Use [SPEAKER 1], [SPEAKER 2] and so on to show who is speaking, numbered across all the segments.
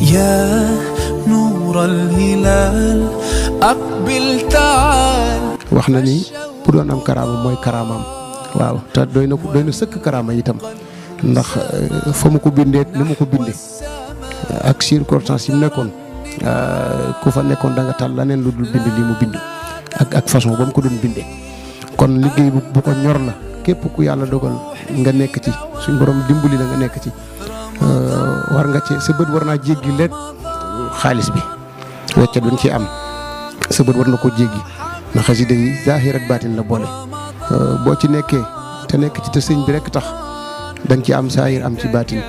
[SPEAKER 1] يا نور الهلال أقبل تعال.
[SPEAKER 2] wax na ni pour doon am karaama mooy karaamaam waaw te doy na sëkk karaama itam ndax fa mu ko bindee ni mu ko bindee ak circonstance yi mu nekkoon ku fa nekkoon da nga tal leneen lu dul bind li mu bind ak façon ba mu ko doon bindee kon liggéey bu ko ñor la képp ku yàlla dogal nga nekk ci suñ borom dimbali la nga nekk ci war nga ci sa bët war naa jéggi lépp xaalis bi weccat duñ ci am sa bët war na ko jéggi ndax xasida yi zaahir ak baatin la boole boo ci nekkee te nekk ci te sëñ bi rek tax danga ci am saahir am ci baatin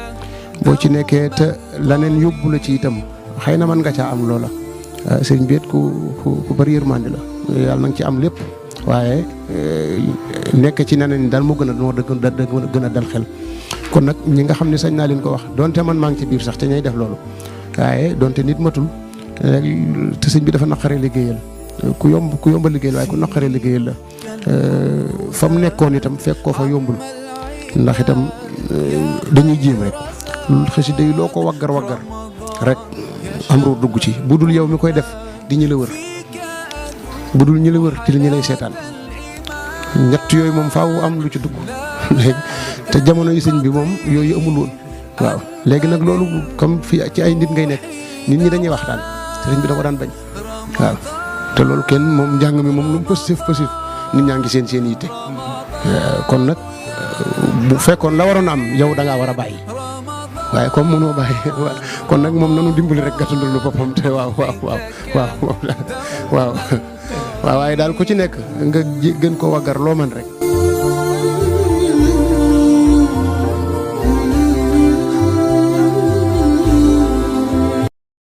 [SPEAKER 2] boo ci nekkee te laneen yóbbu la ci itam xëy na mën nga caa am loola sëñ bi it ku bari yërmande la yàlla na nga ci am lépp waaye nekk ci neneen daal moo gën a dal xel kon nag ñi nga xam ne sañ naa leen ko wax donte man maa ngi ci biir sax te ñay def loolu waaye donte nit matul te sëñ bi dafa naqaree liggéeyal ku yomba liggéeyal waaye ku naqaree liggéeyal la fa mu nekkoon itam fekk ko fa yombul ndax itam dañuy jéem rek xasida yi loo ko waggar rek am ruur dugg ci bu dul yow mi koy def di ñi la wër bu dul ñi la wër ci li ñi lay seetaan ñett yooyu moom faaw am lu ci dugg te jamono yi sëñ bi moom yooyu amul woon waaw léegi nag loolu comme fii ci ay nit ngay nekk nit ñi dañuy waxtaan sëñ bi da ko daan bañ waaw te loolu kenn moom njàng mi moom lu mu positif nit ñaa ngi seen yitte kon nag bu fekkoon la waroon am yow da ngaa war a bàyyi waaye comme mënoo bàyyi kon nag moom nanu dimbali rek gàttandul lu boppam te waaw waaye daal ku ci nekk nga gën ko waggar loo man rek